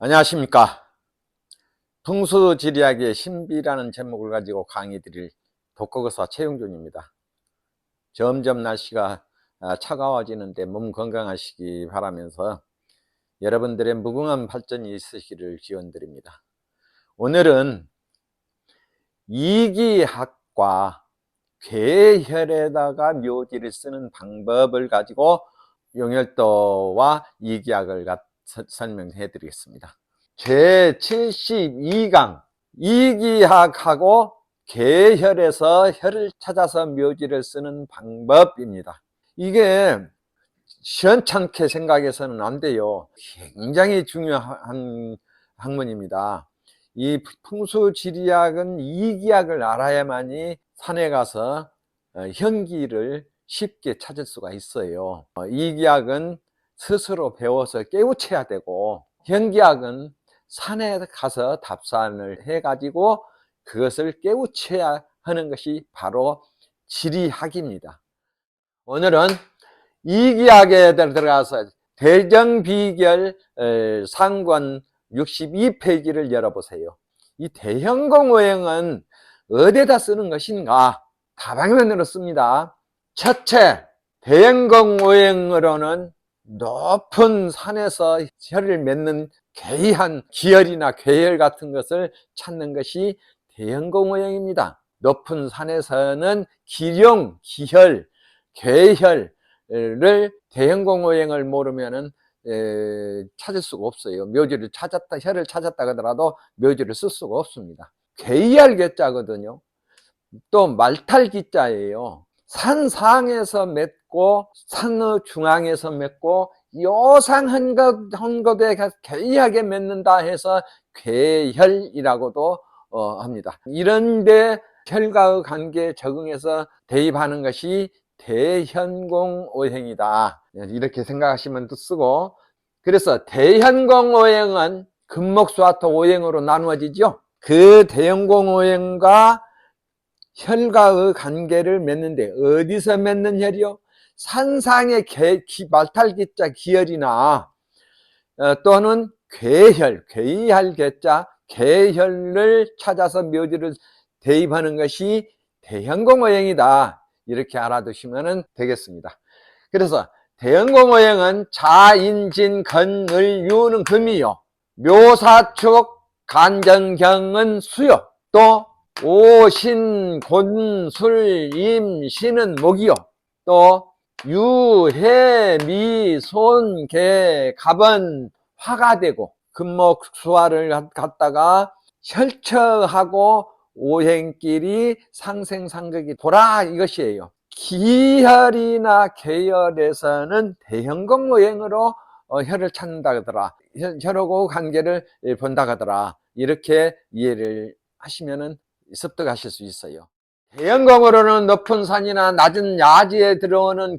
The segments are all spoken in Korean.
안녕하십니까. 풍수지리학의 신비라는 제목을 가지고 강의 드릴 독거거사 최용준입니다. 점점 날씨가 차가워지는데 몸 건강하시기 바라면서 여러분들의 무궁한 발전이 있으시기를 기원드립니다. 오늘은 이기학과 괴혈에다가 묘지를 쓰는 방법을 가지고 용혈도와 이기학을 설명해 드리겠습니다. 제72강 이기학하고 괴혈에서 혈을 찾아서 묘지를 쓰는 방법입니다. 이게 시원찮게 생각해서는 안 돼요. 굉장히 중요한 학문입니다. 이 풍수지리학은 이기학을 알아야만이 산에 가서 현기를 쉽게 찾을 수가 있어요. 이기학은 스스로 배워서 깨우쳐야 되고, 현기학은 산에 가서 답산을 해가지고 그것을 깨우쳐야 하는 것이 바로 지리학입니다. 오늘은 이기학에 들어가서 대정비결 상권 62페이지를 열어보세요. 이 대형공오행은 어디에다 쓰는 것인가? 다방면으로 씁니다. 첫째, 대형공오행으로는 높은 산에서 혈을 맺는 괴이한 기혈이나 괴혈 같은 것을 찾는 것이 대형공오행입니다. 높은 산에서는 기룡, 기혈, 괴혈을 대형공오행을 모르면은 찾을 수가 없어요. 묘지를 찾았다, 혈을 찾았다 하더라도 묘지를 쓸 수가 없습니다. 괴이할 괴자거든요. 또 말탈 기자예요. 산상에서 맺고 산의 중앙에서 맺고 요상한 것에 괴이하게 맺는다 해서 괴혈이라고도 합니다. 이런데 혈과의 관계에 적응해서 대입하는 것이 대현공오행이다, 이렇게 생각하시면 쓰고, 그래서 대현공오행은 금목수화토 오행으로 나누어지죠. 그 대현공오행과 혈과의 관계를 맺는데 어디서 맺는 혈이요? 산상의 말탈기자 기혈이나 또는 괴혈, 괴이할 괴자 괴혈을 찾아서 묘지를 대입하는 것이 대현공오행이다, 이렇게 알아두시면 되겠습니다. 그래서 대현공오행은 자인진 건을 유는 금이요, 묘사축 간정경은 수요, 또 오신 곤술 임신은 목이요, 또 유해 미손 개 갑은 화가 되고, 금목수화를 갖다가 혈처하고 오행끼리 상생상극이 돌아, 이것이에요. 기혈이나 괴혈에서는 대형공오행으로 혈을 찾는다 하더라, 혈하고 관계를 본다 하더라, 이렇게 이해를 하시면은 습득하실 수 있어요. 대형공으로는 높은 산이나 낮은 야지에 들어오는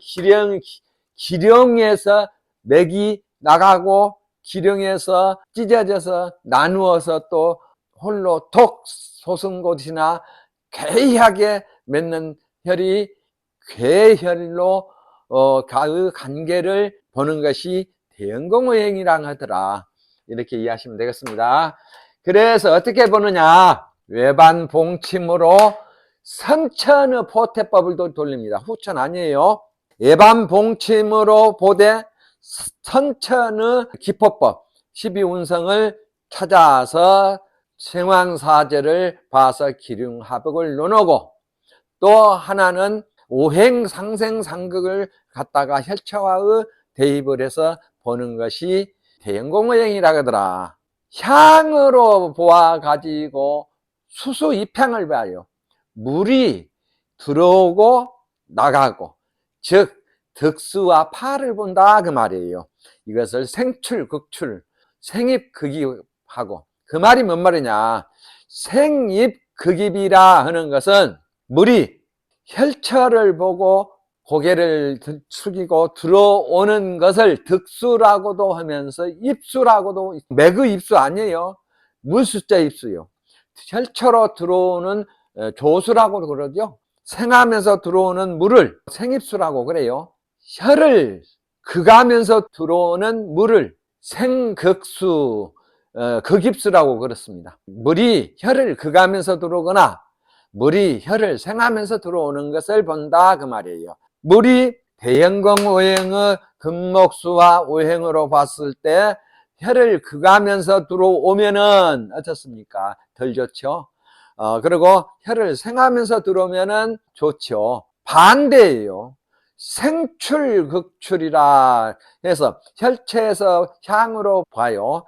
기령에서 맥이 나가고, 기령에서 찢어져서 나누어서 또 홀로 독 솟은 곳이나 괴이하게 맺는 혈이 괴혈로 그 관계를 보는 것이 대형공오행이라 하더라, 이렇게 이해하시면 되겠습니다. 그래서 어떻게 보느냐? 외반 봉침으로 선천의 포태법을 돌립니다. 후천 아니에요. 외반 봉침으로 보되 선천의 기포법 12운성을 찾아서 생황사제를 봐서 기륭하복을 논하고, 또 하나는 오행상생상극을 갖다가 혈처와의 대입을 해서 보는 것이 대형공오행이라 하더라. 향으로 보아가지고 수수 입향을 봐요. 물이 들어오고 나가고, 즉 득수와 파를 본다, 그 말이에요. 이것을 생출, 극출, 생입극입하고, 그 말이 뭔 말이냐? 생입극입이라 하는 것은 물이 혈처를 보고 고개를 숙이고 들어오는 것을 득수라고도 하면서 입수라고도, 매그 입수 아니에요. 물수자 입수요. 혈처로 들어오는 조수라고 그러죠. 생하면서 들어오는 물을 생입수라고 그래요. 혈을 극하면서 들어오는 물을 생극수, 극입수라고 그렇습니다. 물이 혀를 극하면서 들어오거나 물이 혀를 생하면서 들어오는 것을 본다 그 말이에요. 물이 대형공 오행의 금목수와 오행으로 봤을 때 혀를 극하면서 들어오면은 어떻습니까? 덜 좋죠. 그리고 혀를 생하면서 들어오면은 좋죠. 반대예요. 생출 극출이라 해서 혈체에서 향으로 봐요.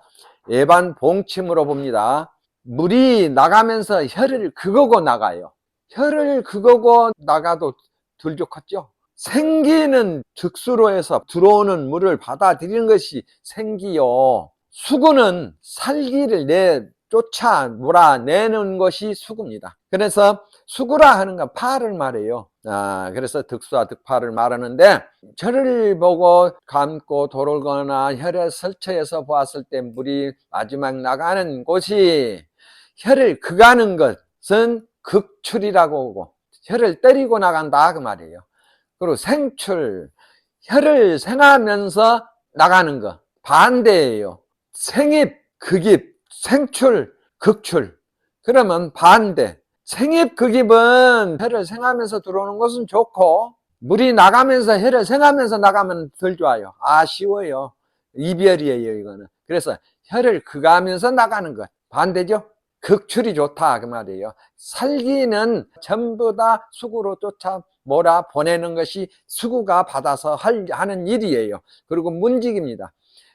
예반 봉침으로 봅니다. 물이 나가면서 혀를 그거고 나가요. 혀를 그거고 나가도 덜 좋겠죠. 생기는 득수로 해서 들어오는 물을 받아들이는 것이 생기요. 수구는 살기를 쫓아 몰아내는 것이 수구입니다. 그래서 수구라 하는 건 파를 말해요. 그래서 득수와 득파를 말하는데 혀를 보고 감고 돌거나 혀를 설쳐해서 보았을 때 물이 마지막 나가는 곳이 혀를 극하는 것은 극출이라고 하고 혀를 때리고 나간다 그 말이에요. 그리고 생출, 혀를 생하면서 나가는 거 반대예요. 생입, 극입, 생출, 극출. 그러면 반대. 생입, 극입은 혀를 생하면서 들어오는 것은 좋고 물이 나가면서 혀를 생하면서 나가면 덜 좋아요. 아쉬워요. 이별이에요 이거는. 그래서 혀를 극하면서 나가는 것 반대죠. 극출이 좋다 그 말이에요. 살기는 전부 다 수구로 쫓아 몰아 보내는 것이 수구가 받아서 하는 일이에요. 그리고 문직입니다.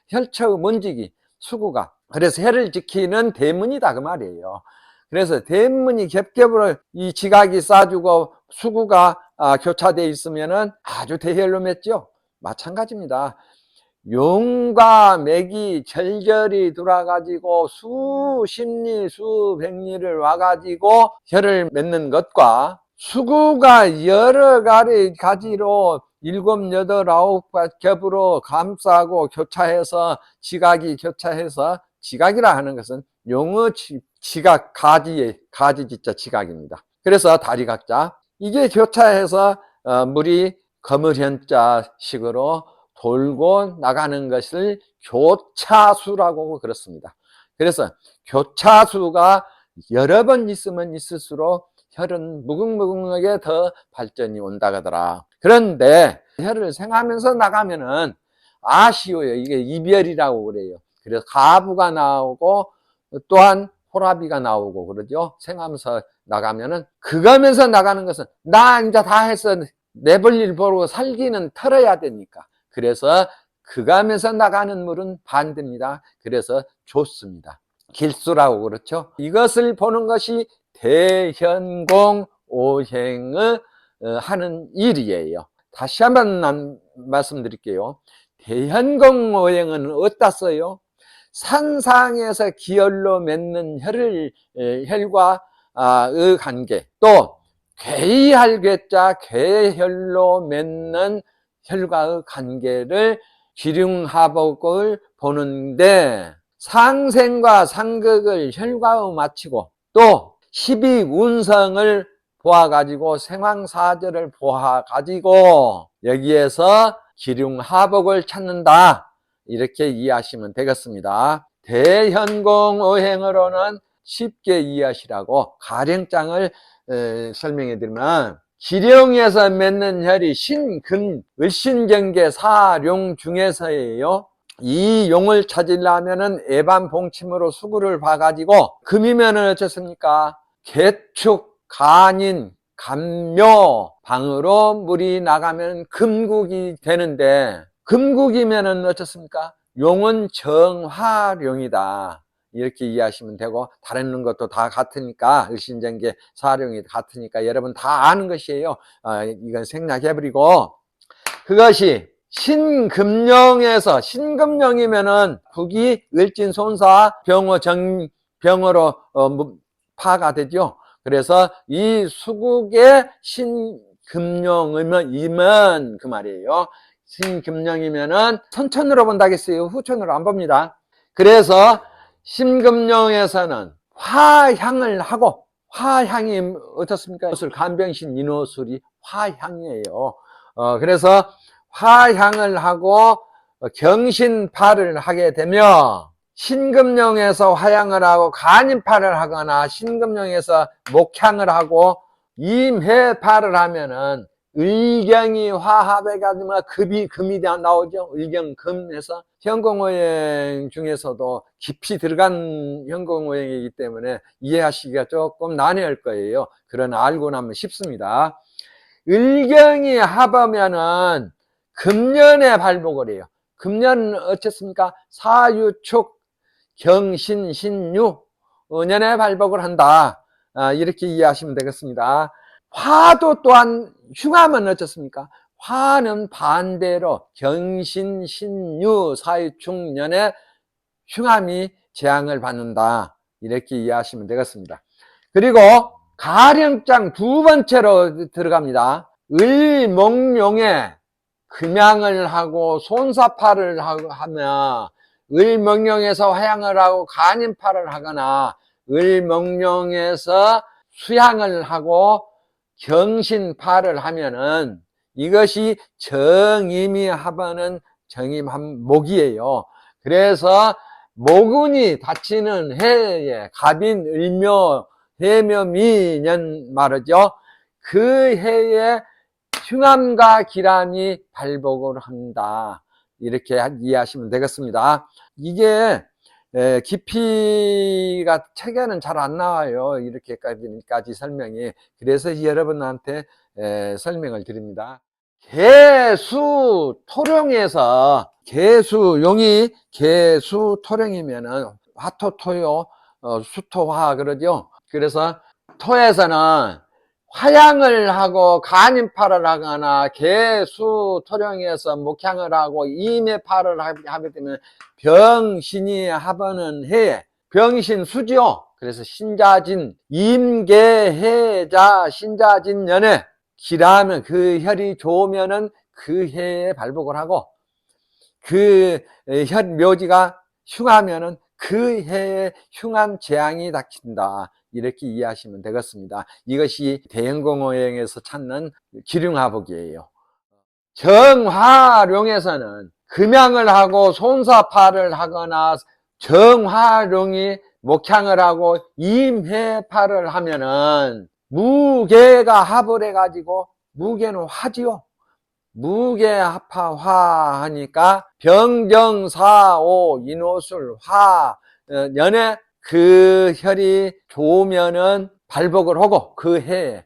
혈처의 문직이 수구가. 그래서 혀를 지키는 대문이다 그 말이에요. 그래서 대문이 겹겹으로 이 지각이 싸주고 수구가 교차되어 있으면은 아주 대혈로 맺죠. 마찬가지입니다. 용과 맥이 절절히 돌아가지고 수십리 수백리를 와가지고 혀를 맺는 것과 수구가 여러 가지로 7, 8, 9 겹으로 감싸고 교차해서 지각이 교차해서 지각이라 하는 것은 용의 지각 가지지자 지각입니다. 그래서 다리각자 이게 교차해서 물이 거물현자 식으로 돌고 나가는 것을 교차수라고 그렇습니다. 그래서 교차수가 여러 번 있으면 있을수록 혈은 무궁무궁하게 더 발전이 온다 하더라. 그런데 혈을 생하면서 나가면은 아쉬워요. 이게 이별이라고 그래요. 그래서 가부가 나오고 또한 호라비가 나오고 그러죠. 생하면서 나가면은 그거면서 나가는 것은 나 이제 다 했어. 내 볼일 보고 살기는 털어야 되니까. 그래서 그가면서 나가는 물은 반대입니다. 그래서 좋습니다. 길수라고 그렇죠. 이것을 보는 것이 대현공 오행을 하는 일이에요. 다시 한번 말씀드릴게요. 대현공 오행은 어디다 써요? 산상에서 기혈로 맺는 혈과 의 관계, 또 괴이할 괴자 괴혈로 맺는 혈과의 관계를 기륭하복을 보는데 상생과 상극을 혈과의 마치고 또 12운성을 보아가지고 생황사절을 보아가지고 여기에서 기륭하복을 찾는다 이렇게 이해하시면 되겠습니다. 대현공오행으로는 쉽게 이해하시라고 가령장을 설명해 드리면 기령에서 맺는 혈이 신금 을신경계 사룡 중에서예요. 이 용을 찾으려면은 애반봉침으로 수구를 봐가지고 금이면은 어떻습니까? 개축, 간인, 간묘 방으로 물이 나가면 금국이 되는데 금국이면은 어떻습니까? 용은 정화룡이다. 이렇게 이해하시면 되고 다른 것도 다 같으니까 을신전계 사룡이 같으니까 여러분 다 아는 것이에요. 이건 생략해버리고 그것이 신금령에서 신금령이면은 북이 을진손사 병어로 파가 되죠. 그래서 이 수국의 신금령이면 그 말이에요. 신금령이면은 선천으로 본다겠어요. 후천으로 안 봅니다. 그래서 신금령에서는 화향을 하고 화향이 어떻습니까? 간병신 인호술이 화향이에요. 그래서 화향을 하고 경신파를 하게 되면 신금령에서 화양을 하고 간인파를 하거나 신금령에서 목향을 하고 임해파를 하면은 의경이 화합해가지고 금이 나오죠. 의경금해서 현공오행 중에서도 깊이 들어간 현공오행이기 때문에 이해하시기가 조금 난해할 거예요. 그러나 알고 나면 쉽습니다. 의경이 합하면은 금년에 발복을 해요. 금년은 어쨌습니까? 사유축 경신 신유 년에 발복을 한다. 이렇게 이해하시면 되겠습니다. 화도 또한 흉하면 어떻습니까? 화는 반대로 경신 신유 사유축년에 흉함이 재앙을 받는다. 이렇게 이해하시면 되겠습니다. 그리고 가령장 두 번째로 들어갑니다. 을목룡에 금양을 하고 손사파를 하며 을목룡에서 화양을 하고 간인파를 하거나 을목룡에서 수양을 하고 경신파를 하면은 이것이 정임이 합하는 정임목이에요. 그래서 모근이 닫히는 해에 갑인, 을묘, 해묘, 미년 말이죠. 그 해에 흉암과 기람이 발복을 한다. 이렇게 이해하시면 되겠습니다. 이게 깊이가 책에는 잘 안 나와요. 이렇게까지 설명이. 그래서 여러분한테 설명을 드립니다. 개수 토령에서 개수용이 개수 토령이면은 화토토요 수토화 그러죠. 그래서 토에서는 화양을 하고 간인파를 하거나 개수 토령에서 목향을 하고 임해파를 하게 되면 병신이 합하는 해에 병신 수지요. 그래서 신자진 임계해자 신자진년에 기라면 그 혈이 좋으면은 그 해에 발복을 하고 그 혈 묘지가 흉하면은 그 해에 흉한 재앙이 닥친다. 이렇게 이해하시면 되겠습니다. 이것이 대행공오행에서 찾는 기륭화복이에요. 정화룡에서는 금양을 하고 손사파를 하거나 정화룡이 목향을 하고 임해파를 하면은 무게가 합을 해가지고 무게는 화지요. 무게합화 하니까 병정사오 인호술 화 년에 그 혈이 좋으면은 발복을 하고 그 해에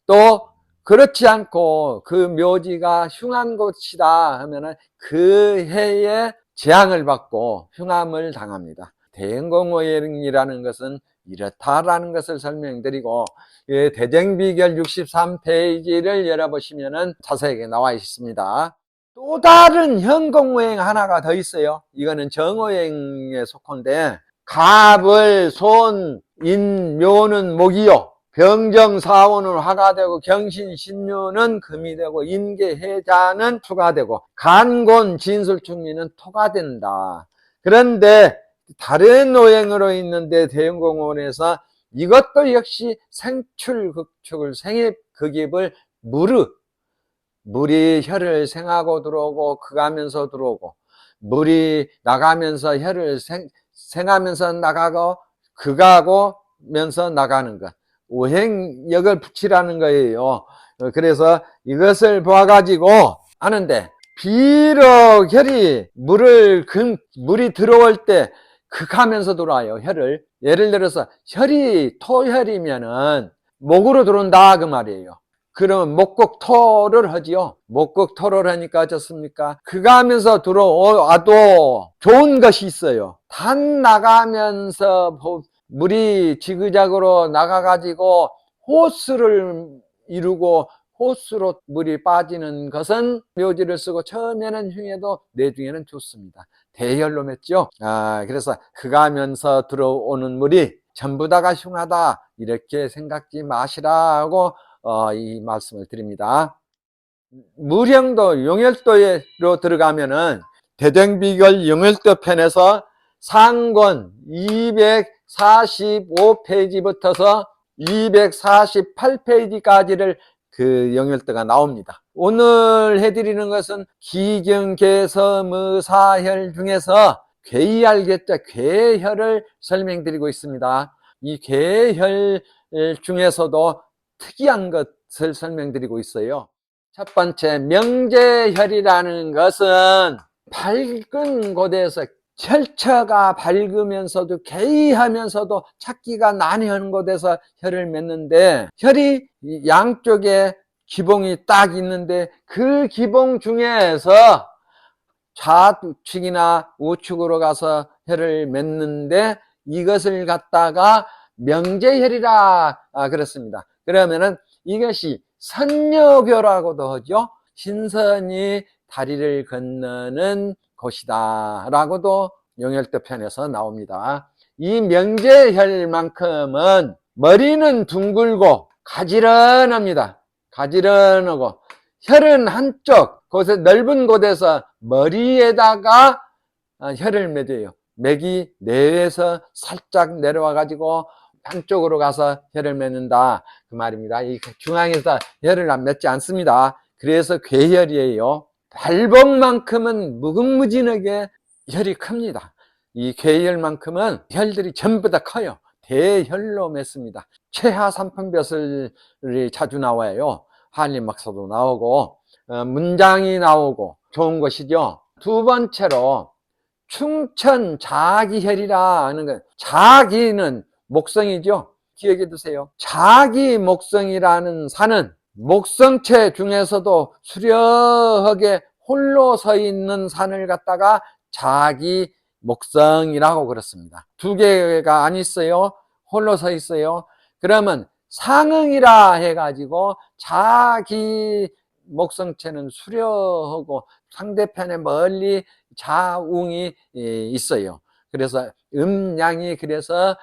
또 그렇지 않고 그 묘지가 흉한 곳이다 하면은 그 해에 재앙을 받고 흉함을 당합니다. 대행공오행이라는 것은 이렇다라는 것을 설명드리고 대쟁비결 63페이지를 열어보시면 자세하게 나와 있습니다. 또 다른 현공오행 하나가 더 있어요. 이거는 정오행에 속한데 갑을 손, 인, 묘는 목이요. 병정사오는 화가 되고 경신신유는 금이 되고 임계해자는 수가 되고 간곤, 진술충미는 토가 된다. 그런데 다른 오행으로 있는데 대형공원에서 이것도 역시 생출극축을 생입극입을 물이 혈을 생하고 들어오고 극하면서 들어오고 물이 나가면서 혈을 생하면서 나가고 극하고 면서 나가는 것 오행역을 붙이라는 거예요. 그래서 이것을 보아가지고 아는데 비록 혈이 물이 들어올 때 극하면서 들어와요. 혈을 예를 들어서 혈이 토혈이면은 목으로 들어온다 그 말이에요. 그러면 목극토를 하지요. 목극토를 하니까 어떻습니까? 극하면서 들어와도 좋은 것이 있어요. 단 나가면서 물이 지그작으로 나가가지고 호수를 이루고 호수로 물이 빠지는 것은 묘지를 쓰고 처음에는 흉해도 내중에는 좋습니다. 대혈로 맺죠. 그래서 극하면서 들어오는 물이 전부 다가 흉하다 이렇게 생각지 마시라고 이 말씀을 드립니다. 무령도 용혈도로 들어가면은 대쟁비결 용혈도 편에서 상권 245페이지부터서 248페이지까지를 그 용혈도가 나옵니다. 오늘 해드리는 것은 기경개섬의사혈 중에서 괴이알겠자 괴혈을 설명드리고 있습니다. 이 괴혈 중에서도 특이한 것을 설명드리고 있어요. 첫 번째, 명제혈이라는 것은 밝은 곳에서 혈처가 밝으면서도 괴이하면서도 찾기가 난해한 곳에서 혈을 맺는데, 혈이 양쪽에 기봉이 딱 있는데 그 기봉 중에서 좌측이나 우측으로 가서 혈을 맺는데 이것을 갖다가 명제혈이라 그랬습니다. 그러면은 이것이 선녀교라고도 하죠. 신선이 다리를 건너는 곳이다 라고도 용혈도 편에서 나옵니다. 이 명제혈만큼은 머리는 둥글고 가지런합니다. 가지런하고 혈은 한쪽 곳에 넓은 곳에서 머리에다가 혈을 맺어요. 맥이 뇌에서 살짝 내려와 가지고 한쪽으로 가서 혈을 맺는다 그 말입니다. 이 중앙에서 혈을 안 맺지 않습니다. 그래서 괴혈이에요. 발복만큼은 무궁무진하게 혈이 큽니다. 이 괴혈만큼은 혈들이 전부 다 커요. 대혈로 맺습니다. 최하 삼품벼슬이 자주 나와요. 한림막사도 나오고 문장이 나오고 좋은 것이죠. 두 번째로 충천자기혈이라 하는 것. 자기는 목성이죠. 기억해 두세요. 자기목성이라는 산은 목성체 중에서도 수려하게 홀로 서 있는 산을 갖다가 자기목성이라고 그렇습니다. 두 개가 안 있어요. 홀로 서 있어요. 그러면 상응이라 해가지고 자기 목성체는 수려하고 상대편에 멀리 자웅이 있어요. 그래서 음양이 그래서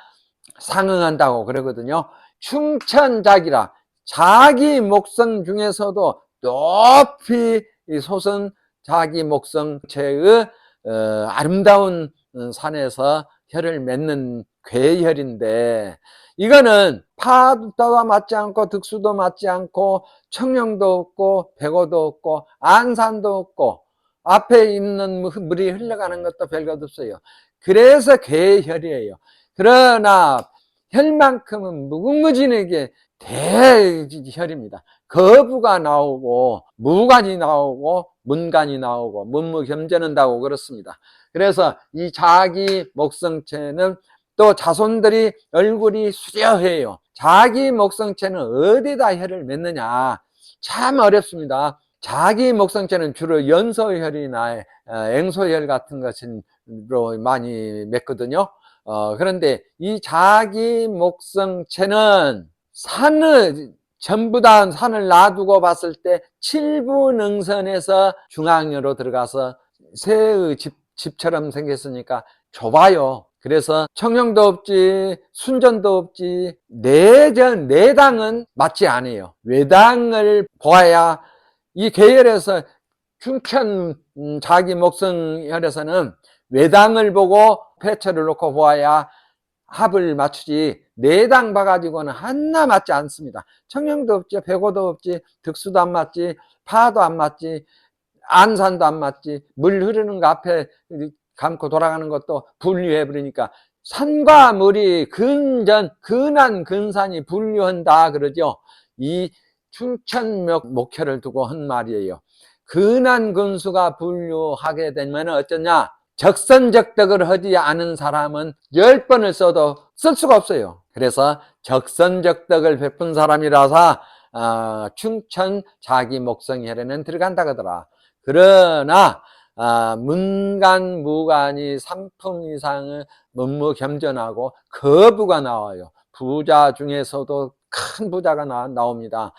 상응한다고 그러거든요. 충천자기라, 자기 목성 중에서도 높이 솟은 자기 목성체의 아름다운 산에서 혈을 맺는 괴혈인데, 이거는 파도가 맞지 않고 득수도 맞지 않고 청룡도 없고 백오도 없고 안산도 없고 앞에 있는 물이 흘러가는 것도 별것 없어요. 그래서 괴혈이에요. 그러나 혈만큼은 무궁무진하게 대혈입니다. 거부가 나오고 무관이 나오고 문관이 나오고 문무겸전한다고 그렇습니다. 그래서 이 자기 목성체는 또 자손들이 얼굴이 수려해요. 자기 목성체는 어디다 혈을 맺느냐, 참 어렵습니다. 자기 목성체는 주로 연소혈이나 앵소혈 같은 것으로 많이 맺거든요. 그런데 이 자기 목성체는 산을 전부 다 산을 놔두고 봤을 때 칠부능선에서 중앙으로 들어가서 새의 집처럼 생겼으니까 좁아요. 그래서 청룡도 없지 순전도 없지 내당은 맞지 않아요. 외당을 보아야, 이 계열에서 충천 자기 목성혈에서는 외당을 보고 폐처를 놓고 보아야 합을 맞추지 내당 봐가지고는 하나 맞지 않습니다. 청룡도 없지 백오도 없지 득수도 안 맞지 파도 안 맞지 안산도 안 맞지 물 흐르는 거 앞에 감고 돌아가는 것도 분류해버리니까 산과 물이 근한 근산이 분류한다 그러죠. 이 충천목 목혈을 두고 한 말이에요. 근한 근수가 분류하게 되면 어쩌냐, 적선적덕을 하지 않은 사람은 10번을 써도 쓸 수가 없어요. 그래서 적선적덕을 베푼 사람이라서 충천 자기 목성혈에는 들어간다 그러더라. 그러나 문간 무간이 3품 이상을 문무겸전하고 거부가 나와요. 부자 중에서도 큰 부자가 나옵니다.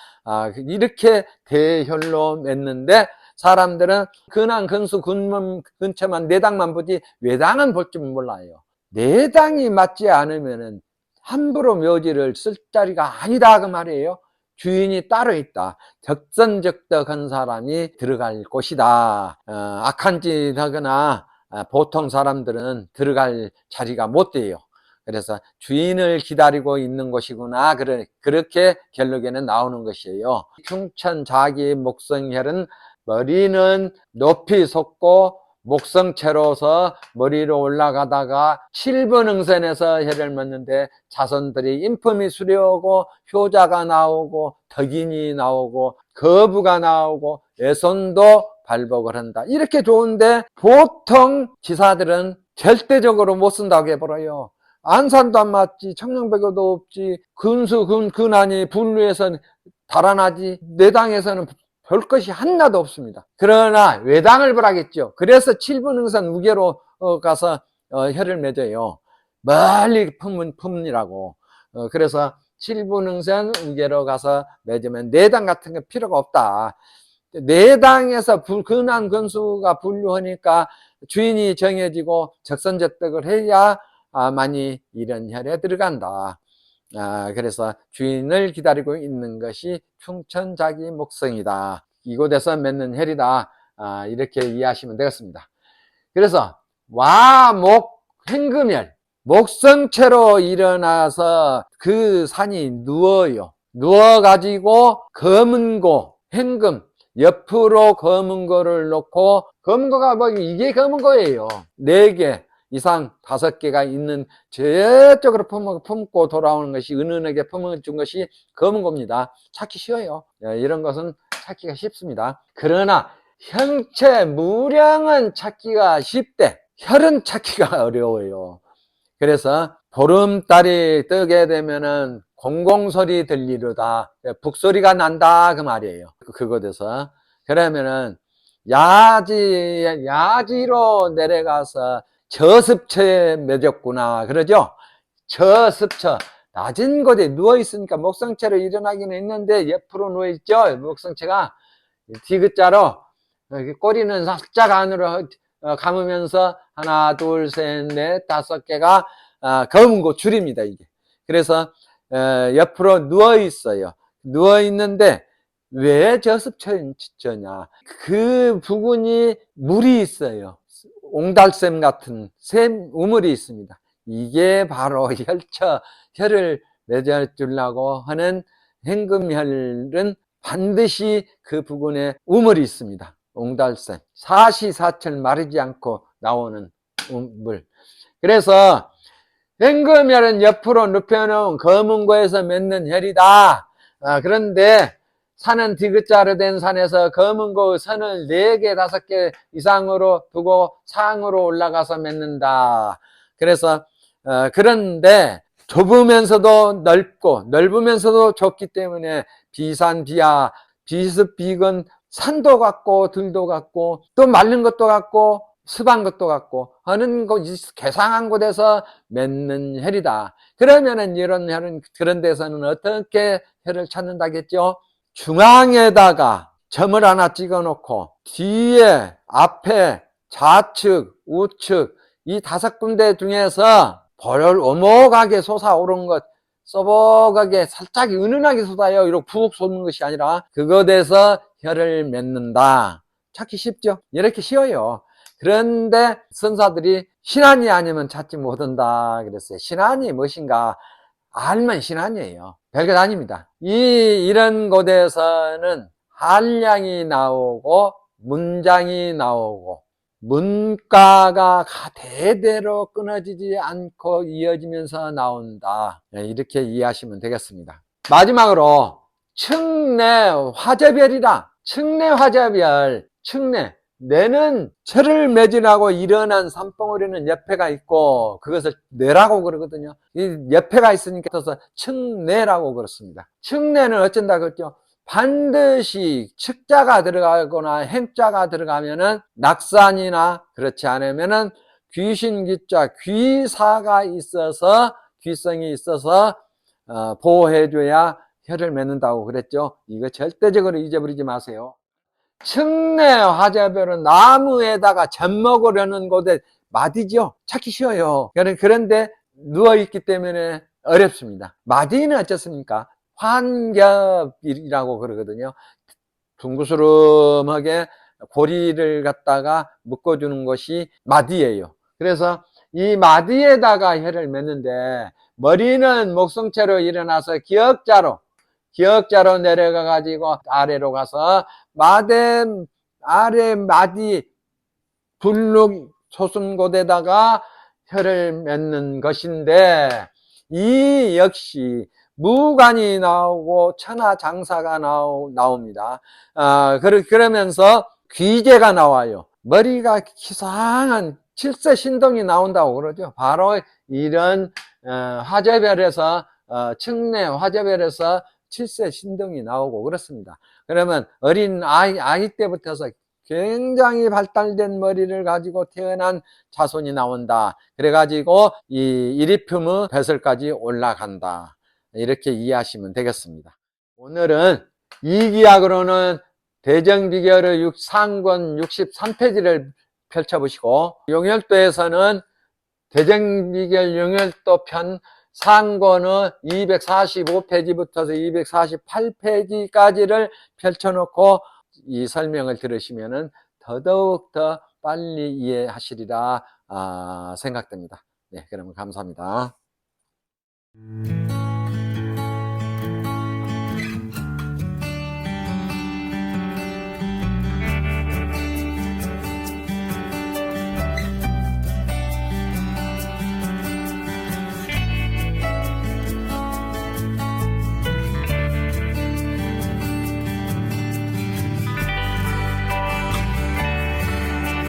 이렇게 대혈로 맺는데 사람들은 근한 근수 근처만 내당만 보지 외당은 볼 줄 몰라요. 내당이 맞지 않으면 함부로 묘지를 쓸 자리가 아니다 그 말이에요. 주인이 따로 있다. 적선적덕한 사람이 들어갈 곳이다. 악한 짓 하거나 보통 사람들은 들어갈 자리가 못 돼요. 그래서 주인을 기다리고 있는 곳이구나, 그렇게 결론에는 나오는 것이에요. 충천 자기 목성혈은 머리는 높이 솟고 목성체로서 머리로 올라가다가 7번 응선에서 혀를 맺는데 자손들이 인품이 수려하고 효자가 나오고 덕인이 나오고 거부가 나오고 애손도 발복을 한다. 이렇게 좋은데 보통 지사들은 절대적으로 못 쓴다고 해버려요. 안산도 안 맞지, 청명백어도 없지, 근안이 분류에서 달아나지, 내당에서는 볼 것이 하나도 없습니다. 그러나 외당을 보라겠죠. 그래서 7분 응선 우계로 가서 혀를 맺어요. 멀리 품이라고. 그래서 7분 응선 우계로 가서 맺으면 내당 같은 게 필요가 없다. 내당에서 근한 근수가 분류하니까 주인이 정해지고 적선적득을 해야 많이 이런 혈에 들어간다. 그래서 주인을 기다리고 있는 것이 충천자기 목성이다. 이곳에서 맺는 혈이다. 이렇게 이해하시면 되겠습니다. 그래서 와목 행금혈, 목성체로 일어나서 그 산이 누워요. 누워가지고 검은고, 행금, 옆으로 검은고를 놓고, 검은고가 뭐 이게 검은고예요. 4개 이상 5개가 있는 저쪽으로 품고 돌아오는 것이 은은하게 품어준 것이 검은고입니다. 찾기 쉬워요. 이런 것은 찾기가 쉽습니다. 그러나 형체 무량은 찾기가 쉽대. 혈은 찾기가 어려워요. 그래서 보름달이 뜨게 되면은 공공소리 들리르다, 북소리가 난다 그 말이에요. 그곳에서 그러면은 야지로 내려가서 저습처에 맺었구나 그러죠. 저습처, 낮은 곳에 누워있으니까 목성체로 일어나기는 있는데 옆으로 누워있죠. 목성체가 디귿자로 꼬리는 살짝 안으로 감으면서 하나 둘 셋 넷 5개가 검은고 줄입니다. 이게. 그래서 옆으로 누워있어요. 누워있는데 왜 저습처냐, 그 부분이 물이 있어요. 옹달샘 같은 우물이 있습니다. 이게 바로 혈을 맺어주려고 하는 행금혈은 반드시 그 부분에 우물이 있습니다. 옹달샘, 사시사철 마르지 않고 나오는 물. 그래서 행금혈은 옆으로 눕혀놓은 검은고에서 맺는 혈이다. 그런데 산은 디귿자로 된 산에서 검은고 선을 4개, 5개 이상으로 두고 상으로 올라가서 맺는다. 그래서 그런데 좁으면서도 넓고 넓으면서도 좁기 때문에 비산비야, 비습비근, 산도 같고 들도 같고 또 마른 것도 같고 습한 것도 같고 하는 곳, 괴상한 곳에서 맺는 혈이다. 그러면은 이런 혈은 그런 데서는 어떻게 혈을 찾는다겠죠? 중앙에다가 점을 하나 찍어 놓고 뒤에, 앞에, 좌측, 우측 이 5군데 중에서 벌을 오목하게 솟아오른 것, 써복하게 살짝 은은하게 쏟아요. 이렇게 푹 쏟는 것이 아니라 그것에서 혈을 맺는다. 찾기 쉽죠? 이렇게 쉬워요. 그런데 선사들이 신안이 아니면 찾지 못한다 그랬어요. 신안이 무엇인가 알면 신안이에요. 별것 아닙니다. 이런 곳에서는 한량이 나오고 문장이 나오고 문가가 대대로 끊어지지 않고 이어지면서 나온다. 이렇게 이해하시면 되겠습니다. 마지막으로 측내 화저별이다. 측내 화저별, 측내, 뇌는 철을 매진하고 일어난 산봉우리는 옆에가 있고 그것을 뇌라고 그러거든요. 이 옆에가 있으니까 측내라고 그렇습니다. 측내는 어쩐다 그랬죠? 반드시 측자가 들어가거나 행자가 들어가면은 낙산이나 그렇지 않으면은 귀신귀자, 귀사가 있어서 귀성이 있어서 보호해줘야 혈을 맺는다고 그랬죠. 이거 절대적으로 잊어버리지 마세요. 측내 화저별은 나무에다가 젖먹으려는 곳에 마디죠. 찾기 쉬워요. 그런데 누워있기 때문에 어렵습니다. 마디는 어떻습니까? 환겹이라고 그러거든요. 둥그스름하게 고리를 갖다가 묶어주는 것이 마디예요. 그래서 이 마디에다가 혈을 맺는데 머리는 목성체로 일어나서 기역자로 내려가 가지고 아래로 가서 아래 마디 불룩 소순곳에다가 혀를 맺는 것인데, 이 역시 무관이 나오고 천하장사가 나옵니다. 그러면서 귀재가 나와요. 머리가 기상한 칠세신동이 나온다고 그러죠. 바로 이런 화재별에서 층내 화재별에서 칠세신동이 나오고 그렇습니다. 그러면 어린 아이 때부터서 굉장히 발달된 머리를 가지고 태어난 자손이 나온다. 그래가지고 이 일위품의 배설까지 올라간다. 이렇게 이해하시면 되겠습니다. 오늘은 이기약으로는 대정비결의 상권 63페이지를 펼쳐보시고, 용혈도에서는 대정비결 용혈도 편 상권의 245페이지부터 248페이지까지를 펼쳐놓고 이 설명을 들으시면 더더욱 더 빨리 이해하시리라 생각됩니다. 네, 그러면 감사합니다.